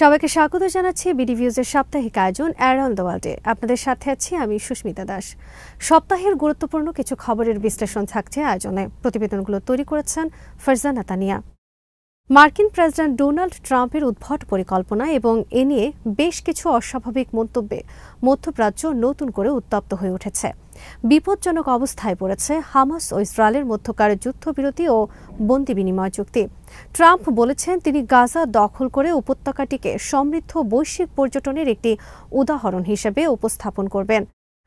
সবাইকে স্বাগত জানাচ্ছি বিডিভিউজের সাপ্তাহিক আয়োজন অ্যারাউন্ড দ্য ওয়ার্ল্ডে। আপনাদের সাথে আছি আমি সুস্মিতা দাস। সপ্তাহের গুরুত্বপূর্ণ কিছু খবরের বিশ্লেষণ থাকছে আয়োজনে। প্রতিবেদনগুলো তৈরি করেছেন ফারজানা তানিয়া। মার্কিন প্রেসিডেন্ট ডোনাল্ড ট্রাম্পের উদ্ভট পরিকল্পনা এবং এ নিয়ে বেশ কিছু অস্বাভাবিক মন্তব্যে মধ্যপ্রাচ্য নতুন করে উত্তপ্ত হয়ে উঠেছে। বিপজ্জনক অবস্থায় পড়েছে হামাস ও ইসরায়েলের মধ্যকার যুদ্ধবিরতি ও বন্দি বিনিময় চুক্তি। ট্রাম্প বলেছেন তিনি গাজা দখল করে উপত্যকাটিকে সমৃদ্ধ বৈশ্বিক পর্যটনের একটি উদাহরণ হিসেবে উপস্থাপন করবেন।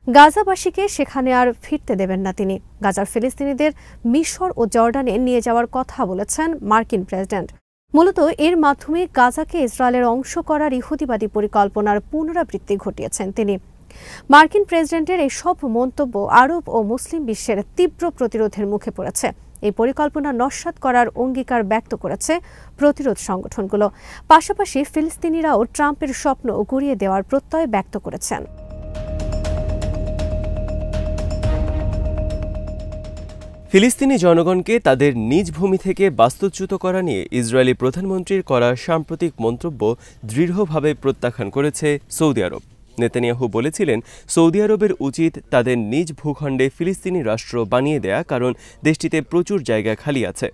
গাজাবাসীকে সেখানে আর ফিরতে দেবেন না তিনি। গাজার ফিলিস্তিনিদের মিশর ও জর্ডানে নিয়ে যাওয়ার কথা বলেছেন মার্কিন প্রেসিডেন্ট। মূলত এর মাধ্যমে গাজাকে ইসরায়েলের অংশ করার ইহুদিবাদী পরিকল্পনার পুনরাবৃত্তি ঘটিয়েছেন তিনি। মার্কিন প্রেসিডেন্টের এসব মন্তব্য আরব ও মুসলিম বিশ্বের তীব্র প্রতিরোধের মুখে পড়েছে। এই পরিকল্পনা নস্যাৎ করার অঙ্গীকার ব্যক্ত করেছে প্রতিরোধ সংগঠনগুলো। পাশাপাশি ফিলিস্তিনিরাও ট্রাম্পের স্বপ্ন গুঁড়িয়ে দেওয়ার প্রত্যয় ব্যক্ত করেছেন। ফিলিস্তিনি জনগণকে তাদের নিজ ভূমি থেকে বাস্তুচ্যুত করা নিয়ে ইসরায়েলি প্রধানমন্ত্রীর করা সাম্প্রতিক মন্তব্য দৃঢ়ভাবে প্রত্যাখ্যান করেছে সৌদি আরব। নেতানিয়াহু বলেছিলেন সৌদি আরবের উচিত তাদের নিজ ভূখণ্ডে ফিলিস্তিনি রাষ্ট্র বানিয়ে দেয়া, কারণ দেশটিতে প্রচুর জায়গা খালি আছে।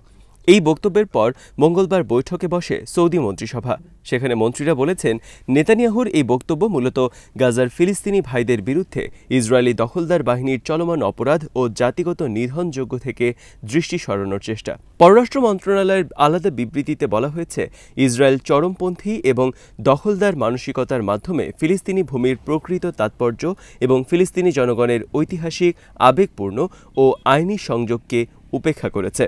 এই বক্তব্যের পর মঙ্গলবার বৈঠকে বসে সৌদি মন্ত্রিসভা। সেখানে মন্ত্রীরা বলেছেন নেতানিয়াহুর এই বক্তব্য মূলত গাজার ফিলিস্তিনি ভাইদের বিরুদ্ধে ইসরায়েলি দখলদার বাহিনীর চলমান অপরাধ ও জাতিগত নিধনযোগ্য থেকে দৃষ্টি সরানোর চেষ্টা। পররাষ্ট্র মন্ত্রণালয়ের আলাদা বিবৃতিতে বলা হয়েছে, ইসরায়েল চরমপন্থী এবং দখলদার মানসিকতার মাধ্যমে ফিলিস্তিনি ভূমির প্রকৃত তাৎপর্য এবং ফিলিস্তিনি জনগণের ঐতিহাসিক, আবেগপূর্ণ ও আইনি সংযোগকে উপেক্ষা করেছে।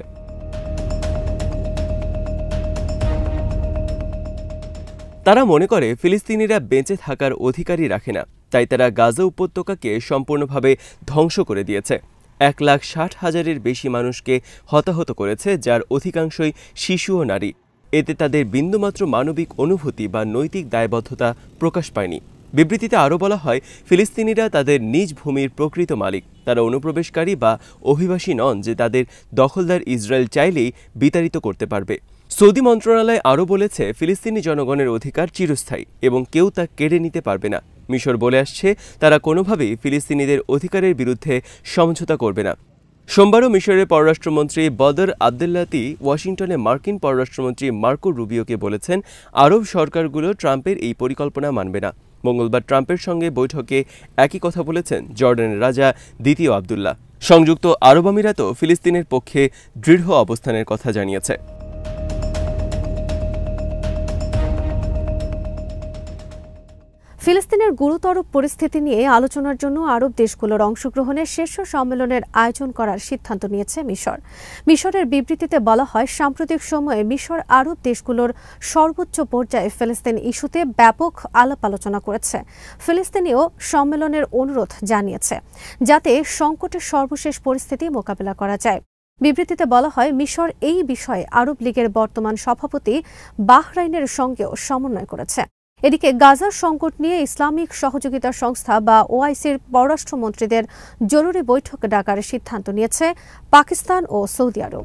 তারা মনে করে ফিলিস্তিনিরা বেঁচে থাকার অধিকারই রাখে না, তাই তারা গাজা উপত্যকাকে সম্পূর্ণভাবে ধ্বংস করে দিয়েছে। 1,60,000-এর বেশি মানুষকে হতাহত করেছে, যার অধিকাংশই শিশু ও নারী। এতে তাদের বিন্দুমাত্র মানবিক অনুভূতি বা নৈতিক দায়বদ্ধতা প্রকাশ পায়নি। বিবৃতিতে আরও বলা হয়, ফিলিস্তিনিরা তাদের নিজ ভূমির প্রকৃত মালিক। তারা অনুপ্রবেশকারী বা অভিবাসী নন যে তাদের দখলদার ইসরায়েল চাইলেই বিতাড়িত করতে পারবে। সৌদি মন্ত্রণালয় আরও বলেছে, ফিলিস্তিনি জনগণের অধিকার চিরস্থায়ী এবং কেউ তা কেড়ে নিতে পারবে না। মিশর বলে আসছে তারা কোনোভাবেই ফিলিস্তিনিদের অধিকারের বিরুদ্ধে সমঝোতা করবে না। সোমবারও মিশরের পররাষ্ট্রমন্ত্রী বদর আবদেল্লাতি ওয়াশিংটনে মার্কিন পররাষ্ট্রমন্ত্রী মার্কো রুবিওকে বলেছেন আরব সরকারগুলো ট্রাম্পের এই পরিকল্পনা মানবে না। মঙ্গলবার ট্রাম্পের সঙ্গে বৈঠকে একই কথা বলেছেন জর্ডানের রাজা দ্বিতীয় আবদুল্লাহ। সংযুক্ত আরব আমিরাতও ফিলিস্তিনের পক্ষে দৃঢ় অবস্থানের কথা জানিয়েছে। ফিলিস্তিনের গুরুতর পরিস্থিতি নিয়ে আলোচনার জন্য আরব দেশগুলোর অংশগ্রহণের শীর্ষ সম্মেলনের আয়োজন করার সিদ্ধান্ত নিয়েছে মিশর। মিশরের বিবৃতিতে বলা হয়, সাম্প্রতিক সময়ে মিশর আরব দেশগুলোর সর্বোচ্চ পর্যায়ে ফিলিস্তিন ইস্যুতে ব্যাপক আলাপ আলোচনা করেছে। ফিলিস্তিনিও সম্মেলনের অনুরোধ জানিয়েছে যাতে সংকটের সর্বশেষ পরিস্থিতি মোকাবিলা করা যায়। বিবৃতিতে বলা হয়, মিশর এই বিষয়ে আরব লীগের বর্তমান সভাপতি বাহরাইনের সঙ্গেও সমন্বয় করেছে। এদিকে গাজার সংকট নিয়ে ইসলামিক সহযোগিতা সংস্থা বা ওআইসির পররাষ্ট্রমন্ত্রীদের জরুরি বৈঠক ডাকার সিদ্ধান্ত নিয়েছে পাকিস্তান ও সৌদি আরব।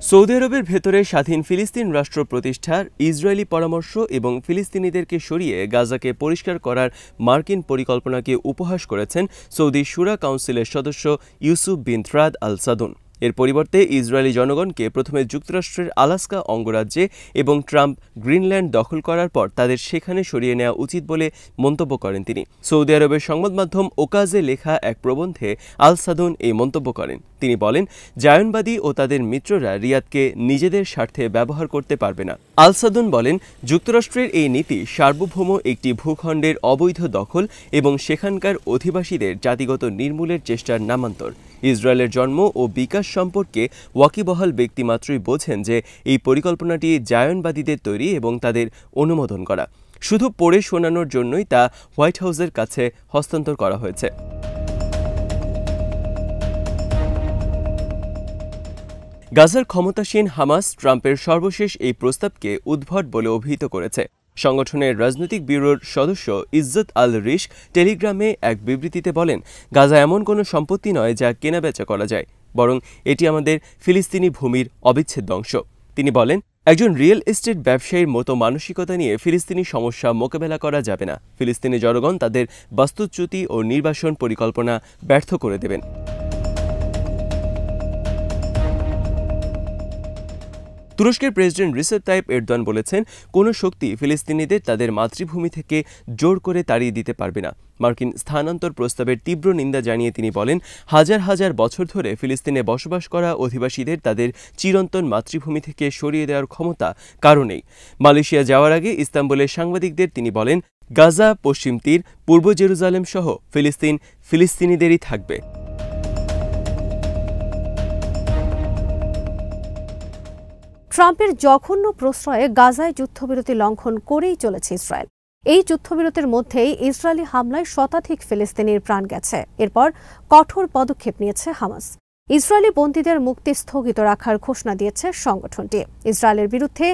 সৌদি আরবের ভেতরে স্বাধীন ফিলিস্তিন রাষ্ট্র প্রতিষ্ঠার ইসরায়েলি পরামর্শ এবং ফিলিস্তিনিদেরকে সরিয়ে গাজাকে পরিষ্কার করার মার্কিন পরিকল্পনাকে উপহাস করেছেন সৌদি শুরা কাউন্সিলের সদস্য ইউসুফ বিন থ্রাদ আল সাদুন। এর পরিবর্তে ইসরায়েলি জনগণকে প্রথমে যুক্তরাষ্ট্রের আলাস্কা অঙ্গরাজ্যে এবং ট্রাম্প গ্রিনল্যান্ড দখল করার পর তাদের সেখানে সরিয়ে নেওয়া উচিত বলে মন্তব্য করেন তিনি। সৌদি আরবের সংবাদ মাধ্যম ওকাজে লেখা এক প্রবন্ধে আল সাদুন এই মন্তব্য করেন। তিনি বলেন, জায়নবাদী ও তাদের মিত্ররা রিয়াদকে নিজেদের স্বার্থে ব্যবহার করতে পারবে না। আল সাদুন বলেন, যুক্তরাষ্ট্রের এই নীতি সার্বভৌম একটি ভূখণ্ডের অবৈধ দখল এবং সেখানকার অধিবাসীদের জাতিগত নির্মূলের চেষ্টার নামান্তর। ইসরায়েলের জন্ম ও বিকাশ সম্পর্কে ওয়াকিবহাল ব্যক্তিমাত্রই বোঝেন যে এই পরিকল্পনাটি জায়নবাদীদের তৈরি এবং তাদের অনুমোদন করা। শুধু পড়ে শোনানোর জন্যই তা হোয়াইট হাউসের কাছে হস্তান্তর করা হয়েছে। গাজার ক্ষমতাসীন হামাস ট্রাম্পের সর্বশেষ এই প্রস্তাবকে উদ্ভট বলে অভিহিত করেছে। সংগঠনের রাজনৈতিক ব্যুরোর সদস্য ইজ্জত আল রিশ টেলিগ্রামে এক বিবৃতিতে বলেন, গাজা এমন কোনো সম্পত্তি নয় যা কেনাবেচা করা যায়। বরং এটি আমাদের ফিলিস্তিনি ভূমির অবিচ্ছেদ্য অংশ। তিনি বলেন, একজন রিয়েল এস্টেট ব্যবসায়ীর মতো মানসিকতা নিয়ে ফিলিস্তিনি সমস্যা মোকাবেলা করা যাবে না। ফিলিস্তিনি জনগণ তাদের বাস্তুচ্যুতি ও নির্বাসন পরিকল্পনা ব্যর্থ করে দেবেন। তুরস্কের প্রেসিডেন্ট রিসেপ তাইপ এরদোয়ান বলেছেন, কোনো শক্তি ফিলিস্তিনিদের তাদের মাতৃভূমি থেকে জোর করে তাড়িয়ে দিতে পারবে না। মার্কিন স্থানান্তর প্রস্তাবের তীব্র নিন্দা জানিয়ে তিনি বলেন, হাজার হাজার বছর ধরে ফিলিস্তিনে বসবাস করা অধিবাসীদের তাদের চিরন্তন মাতৃভূমি থেকে সরিয়ে দেওয়ার ক্ষমতা কারও নেই। মালয়েশিয়া যাওয়ার আগে ইস্তাম্বুলের সাংবাদিকদের তিনি বলেন, গাজা, পশ্চিম তীর, পূর্ব জেরুজালেম সহ ফিলিস্তিন ফিলিস্তিনিদেরই থাকবে। ট্রাম্পের জঘন্য প্রশ্রয়ে গাজায় যুদ্ধবিরতি লঙ্ঘন করেই চলেছে ইসরায়েল। এই যুদ্ধবিরতির মধ্যেই ইসরায়েলি হামলায় শতাধিক ফিলিস্তিনির প্রাণ গেছে। এরপর কঠোর পদক্ষেপ নিয়েছে হামাস। ইসরায়েলি বন্দীদের মুক্তি স্থগিত রাখার ঘোষণা দিয়েছে সংগঠনটি। ইসরায়েলের বিরুদ্ধে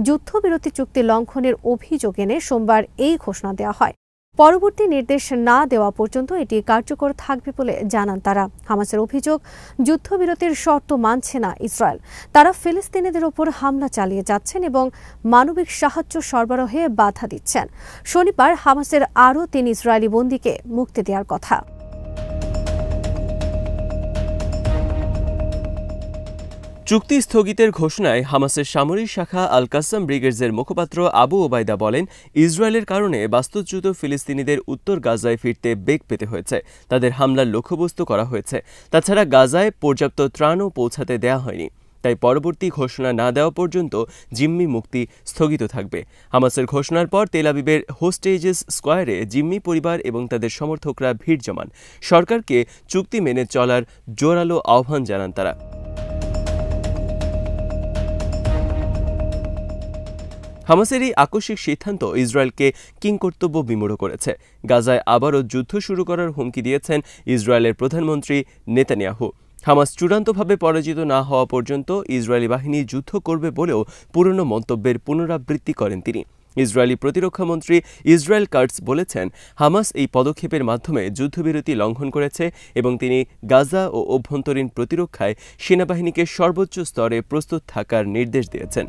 যুদ্ধবিরতি চুক্তি লঙ্ঘনের অভিযোগ এনে সোমবার এই ঘোষণা দেওয়া হয়। পরবর্তী নির্দেশ না দেওয়া পর্যন্ত এটি কার্যকর থাকবে বলে জানান তারা। হামাসের অভিযোগ, যুদ্ধবিরতির শর্ত মানছে না ইসরায়েল। তারা ফিলিস্তিনিদের ওপর হামলা চালিয়ে যাচ্ছেন এবং মানবিক সাহায্য সরবরাহে বাধা দিচ্ছেন। শনিবার হামাসের আরও ৩ ইসরায়েলি বন্দীকে মুক্তি দেওয়ার কথা। চুক্তি স্থগিতের ঘোষণায় হামাসের সামরিক শাখা আল কাসাম ব্রিগেডসের মুখপাত্র আবু ওবায়দা বলেন, ইসরায়েলের কারণে বাস্তুচ্যুত ফিলিস্তিনিদের উত্তর গাজায় ফিরতে বেগ পেতে হয়েছে। তাদের হামলার লক্ষ্যবস্তু করা হয়েছে। তাছাড়া গাজায় পর্যাপ্ত ত্রাণও পৌঁছাতে দেওয়া হয়নি। তাই পরবর্তী ঘোষণা না দেওয়া পর্যন্ত জিম্মি মুক্তি স্থগিত থাকবে। হামাসের ঘোষণার পর তেল আবিবের হোস্টেজেস স্কোয়ারে জিম্মি পরিবার এবং তাদের সমর্থকরা ভিড় জমান। সরকারকে চুক্তি মেনে চলার জোরালো আহ্বান জানান তারা। হামাসের এই আকস্মিক সিদ্ধান্ত ইসরায়েলকে কিংকর্তব্য বিমূঢ় করেছে। গাজায় আবারও যুদ্ধ শুরু করার হুমকি দিয়েছেন ইসরায়েলের প্রধানমন্ত্রী নেতানিয়াহু। হামাস চূড়ান্তভাবে পরাজিত না হওয়া পর্যন্ত ইসরায়েলি বাহিনী যুদ্ধ করবে বলেও পুরনো মন্তব্যের পুনরাবৃত্তি করেন তিনি। ইসরায়েলি প্রতিরক্ষামন্ত্রী ইসরায়েল কাটস বলেছেন, হামাস এই পদক্ষেপের মাধ্যমে যুদ্ধবিরতি লঙ্ঘন করেছে এবং তিনি গাজা ও অভ্যন্তরীণ প্রতিরক্ষায় সেনাবাহিনীকে সর্বোচ্চ স্তরে প্রস্তুত থাকার নির্দেশ দিয়েছেন।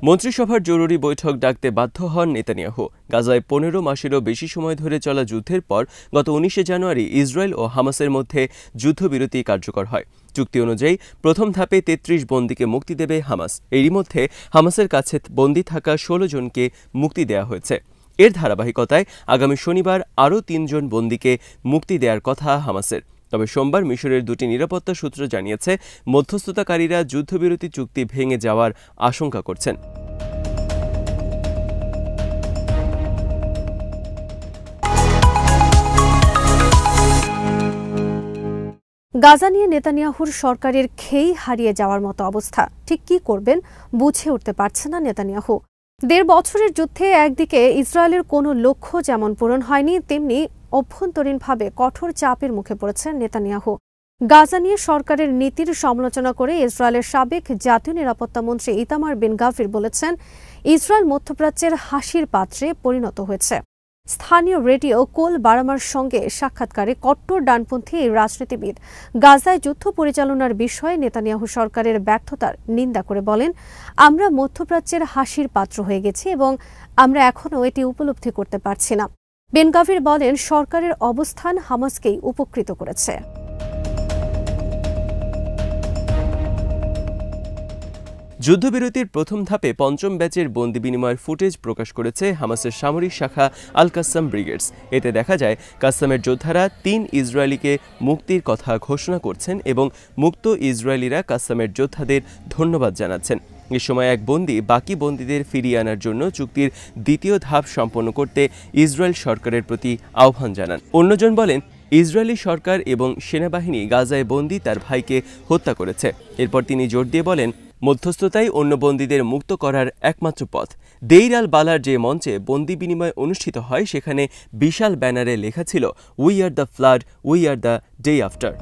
মন্ত্রিসভার জরুরি বৈঠক ডাকতে বাধ্য হন নেতানিয়াহু। গাজায় ১৫ মাসেরও বেশি সময় ধরে চলা যুদ্ধের পর গত ১৯ জানুয়ারি ইসরায়েল ও হামাসের মধ্যে যুদ্ধবিরতি কার্যকর হয়। চুক্তি অনুযায়ী প্রথম ধাপে ৩৩ বন্দীকে মুক্তি দেবে হামাস। এরই মধ্যে হামাসের কাছে বন্দী থাকা ১৬ জনকে মুক্তি দেওয়া হয়েছে। এর ধারাবাহিকতায় আগামী শনিবার আরও ৩ জন বন্দীকে মুক্তি দেওয়ার কথা হামাসের। তবে সোমবার মিশরের ২টি নিরাপত্তা সূত্র জানিয়েছে, মধ্যস্থতাকারীরা যুদ্ধবিরতি চুক্তি ভেঙে যাওয়ার আশঙ্কা করছেন। গাজা নিয়ে নেতানিয়াহুর সরকারের খেই হারিয়ে যাওয়ার মতো অবস্থা। ঠিক কি করবেন বুঝে উঠতে পারছে না নেতানিয়াহু। ১.৫ বছরের যুদ্ধে একদিকে ইসরায়েলের কোনো লক্ষ্য যেমন পূরণ হয়নি, তেমনি অভ্যন্তরীণভাবে কঠোর চাপের মুখে পড়েছেন নেতানিয়াহু। গাজা নিয়ে সরকারের নীতির সমালোচনা করে ইসরায়েলের সাবেক জাতীয় নিরাপত্তা মন্ত্রী ইতামার বিন গাভির বলেছেন, ইসরায়েল মধ্যপ্রাচ্যের হাসির পাত্রে পরিণত হয়েছে। স্থানীয় রেডিও কোল বারামার সঙ্গে সাক্ষাৎকারে কট্টর ডানপন্থী এই রাজনীতিবিদ গাজায় যুদ্ধ পরিচালনার বিষয়ে নেতানিয়াহু সরকারের ব্যর্থতার নিন্দা করে বলেন, আমরা মধ্যপ্রাচ্যের হাসির পাত্র হয়ে গেছি এবং আমরা এখনও এটি উপলব্ধি করতে পারছি না। বেন গাভির বলেন, সরকারের অবস্থান হামাসকেই উপকৃত করেছে। যুদ্ধবিরতির প্রথম ধাপে ৫ম ব্যাচের বন্দি বিনিময়ের ফুটেজ প্রকাশ করেছে হামাসের সামরিক শাখা আল কাসাম ব্রিগেডস। এতে দেখা যায়, কাসামের যোদ্ধারা ৩ ইসরায়েলিকে মুক্তির কথা ঘোষণা করছেন এবং মুক্ত ইসরায়েলিরা কাসামের যোদ্ধাদের ধন্যবাদ জানাচ্ছেন। এ সময় এক বন্দী বাকি বন্দীদের ফিরিয়ে আনার জন্য চুক্তির দ্বিতীয় ধাপ সম্পন্ন করতে ইসরায়েল সরকারের প্রতি আহ্বান জানান। অন্যজন বলেন, ইসরায়েলি সরকার এবং সেনাবাহিনী গাজায় বন্দী তার ভাইকে হত্যা করেছে। এরপর তিনি জোর দিয়ে বলেন, মধ্যস্থতাই অন্য বন্দীদের মুক্ত করার একমাত্র পথ। দেইর আল বালার যে মঞ্চে বন্দি বিনিময় অনুষ্ঠিত হয়, সেখানে বিশাল ব্যানারে লেখা ছিল, we are the flood, we are the day after.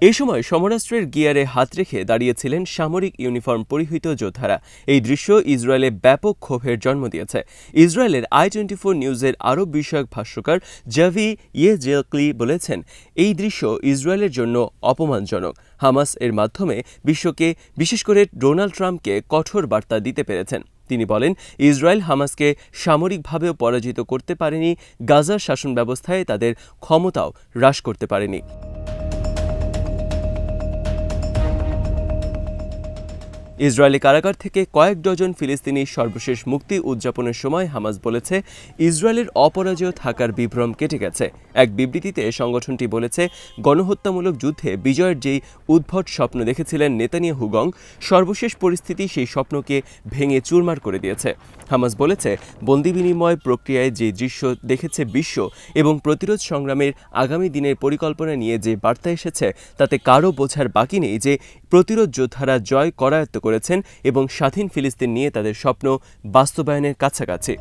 এই সময় সমরাস্ত্রের গিয়ারে হাত রেখে দাঁড়িয়েছিলেন সামরিক ইউনিফর্ম পরিহিত যোদ্ধারা। এই দৃশ্য ইসরায়েলে ব্যাপক ক্ষোভের জন্ম দিয়েছে। ইসরায়েলের i24 নিউজের আরব বিষয়ক ভাষ্যকার জাভি ইয়েজেলকলি বলেছেন, এই দৃশ্য ইসরায়েলের জন্য অপমানজনক। হামাস এর মাধ্যমে বিশ্বকে, বিশেষ করে ডোনাল্ড ট্রাম্পকে কঠোর বার্তা দিতে পেরেছেন। তিনি বলেন, ইসরায়েল হামাসকে সামরিকভাবেও পরাজিত করতে পারেনি, গাজার শাসন ব্যবস্থায় তাদের ক্ষমতাও হ্রাস করতে পারেনি। ইসরায়েলি কারাগার থেকে কয়েক ডজন ফিলিস্তিনি সর্বশেষ মুক্তি উদযাপনের সময় হামাস বলেছে, ইসরায়েলের অপরাজেয় থাকার বিভ্রম কেটে গেছে। এক বিবৃতিতে সংগঠনটি বলেছে, গণহত্যামূলক যুদ্ধে বিজয়ের যেই উদ্ভট স্বপ্ন দেখেছিলেন নেতানিয়াহু, সর্বশেষ পরিস্থিতি সেই স্বপ্নকে ভেঙে চুরমার করে দিয়েছে। হামাস বলেছে, বন্দি বিনিময় প্রক্রিয়ায় যে দৃশ্য দেখেছে বিশ্ব এবং প্রতিরোধ সংগ্রামের আগামী দিনের পরিকল্পনা নিয়ে যে বার্তা এসেছে, তাতে কারও বোঝার বাকি নেই যে প্রতিরোধ যোদ্ধারা জয় করায়ত্ত করেছেন এবং স্বাধীন ফিলিস্তিন নিয়ে তাদের স্বপ্ন বাস্তবায়নের কাছাকাছি।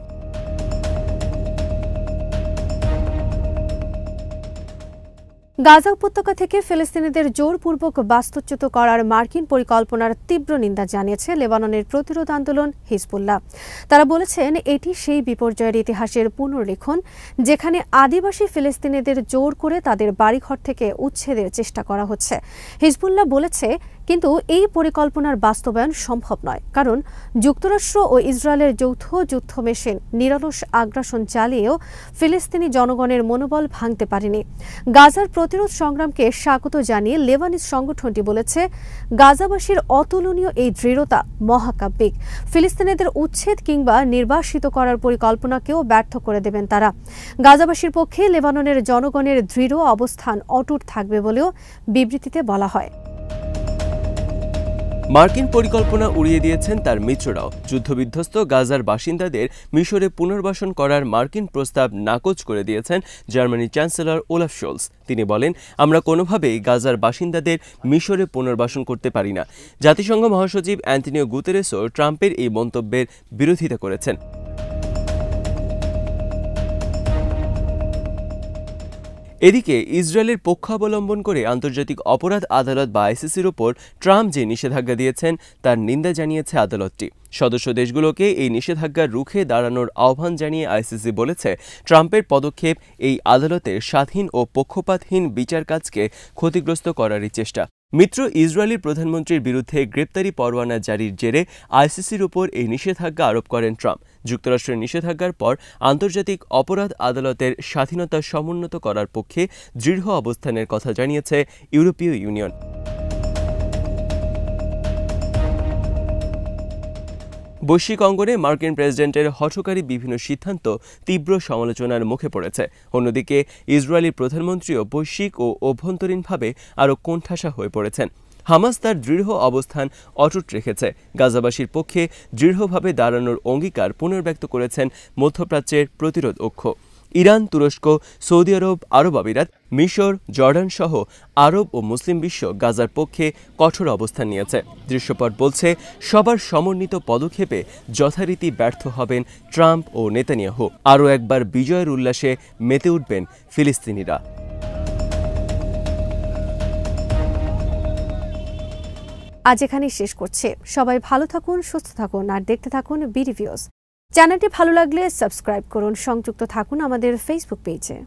গাজা উপত্যকা থেকে ফিলিস্তিনিদের জোরপূর্বক বাস্তুচ্যুত করার মার্কিন পরিকল্পনার তীব্র নিন্দা জানিয়েছে লেবাননের প্রতিরোধ আন্দোলন হিজবুল্লাহ। তারা বলেছেন, এটি সেই বিপর্যয়ের ইতিহাসের পুনর্লিখন যেখানে আদিবাসী ফিলিস্তিনিদের জোর করে তাদের বাড়িঘর থেকে উচ্ছেদের চেষ্টা করা হচ্ছে। হিজবুল্লাহ বলেছে, কিন্তু এই পরিকল্পনার বাস্তবায়ন সম্ভব নয়, কারণ যুক্তরাষ্ট্র ও ইসরায়েলের যৌথ যুদ্ধ মেশিন নিরলস আগ্রাসন চালিয়েও ফিলিস্তিনি জনগণের মনোবল ভাঙতে পারেনি। গাজার প্রতিরোধ সংগ্রামকে স্বাগত জানিয়ে লেবানিজ সংগঠনটি বলেছে, গাজাবাসীর অতুলনীয় এই দৃঢ়তা মহাকাব্যিক। ফিলিস্তিনিদের উচ্ছেদ কিংবা নির্বাসিত করার পরিকল্পনাকেও ব্যর্থ করে দেবেন তারা। গাজাবাসীর পক্ষে লেবাননের জনগণের দৃঢ় অবস্থান অটুট থাকবে বলেও বিবৃতিতে বলা হয়। মার্কিন পরিকল্পনা উড়িয়ে দিয়েছেন তার মিত্ররাও। যুদ্ধবিধ্বস্ত গাজার বাসিন্দাদের মিশরে পুনর্বাসন করার মার্কিন প্রস্তাব নাকচ করে দিয়েছেন জার্মানির চ্যান্সেলর ওলাফ শোলস। তিনি বলেন, আমরা কোনোভাবেই গাজার বাসিন্দাদের মিশরে পুনর্বাসন করতে পারি না। জাতিসংঘ মহাসচিব অ্যান্টনিও গুতেরেসও ট্রাম্পের এই মন্তব্যের বিরোধিতা করেছেন। এদিকে ইসরায়েলের পক্ষাবলম্বন করে আন্তর্জাতিক অপরাধ আদালত বা আইসিসির ওপর ট্রাম্প যে নিষেধাজ্ঞা দিয়েছেন তার নিন্দা জানিয়েছে আদালতটি। সদস্য দেশগুলোকে এই নিষেধাজ্ঞা রুখে দাঁড়ানোর আহ্বান জানিয়ে আইসিসি বলেছে, ট্রাম্পের পদক্ষেপ এই আদালতের স্বাধীন ও পক্ষপাতহীন বিচার কাজকে ক্ষতিগ্রস্ত করারই চেষ্টা। মিত্র ইসরায়েলি প্রধানমন্ত্রীর বিরুদ্ধে গ্রেপ্তারি পরোয়ানা জারির জেরে আইসিসির ওপর এই নিষেধাজ্ঞা আরোপ করেন ট্রাম্প। যুক্তরাষ্ট্রের নিষেধাজ্ঞার পর আন্তর্জাতিক অপরাধ আদালতের স্বাধীনতা সমুন্নত করার পক্ষে দৃঢ় অবস্থানের কথা জানিয়েছে ইউরোপীয় ইউনিয়ন। বৈশ্বিক অঙ্গনে মার্কিন প্রেসিডেন্টের হঠকারী বিভিন্ন সিদ্ধান্ত তীব্র সমালোচনার মুখে পড়েছে। অন্যদিকে ইসরায়েলি প্রধানমন্ত্রীও বৈশ্বিক ও অভ্যন্তরীণভাবে আরও কোণঠাসা হয়ে পড়েছেন। হামাস তার দৃঢ় অবস্থান অটুট রেখেছে। গাজাবাসীর পক্ষে দৃঢ়ভাবে দাঁড়ানোর অঙ্গীকার পুনর্ব্যক্ত করেছেন মধ্যপ্রাচ্যের প্রতিরোধ অক্ষ। ইরান, তুরস্ক, সৌদি আরব, আরব আমিরাত, মিশর, জর্ডান সহ আরব ও মুসলিম বিশ্ব গাজার পক্ষে কঠোর অবস্থান নিয়েছে। দৃশ্যপট বলছে, সবার সমন্বিত পদক্ষেপে যথারীতি ব্যর্থ হবেন ট্রাম্প ও নেতানিয়াহু। আরও একবার বিজয়ের উল্লাসে মেতে উঠবেন ফিলিস্তিনিরা। আজ এখানেই শেষ করছে। সবাই ভালো থাকুন, সুস্থ থাকুন আর দেখতে থাকুন বিডিভিউজ। চ্যানেলটি ভালো লাগলে সাবস্ক্রাইব করুন, সংযুক্ত থাকুন আমাদের ফেসবুক পেজে।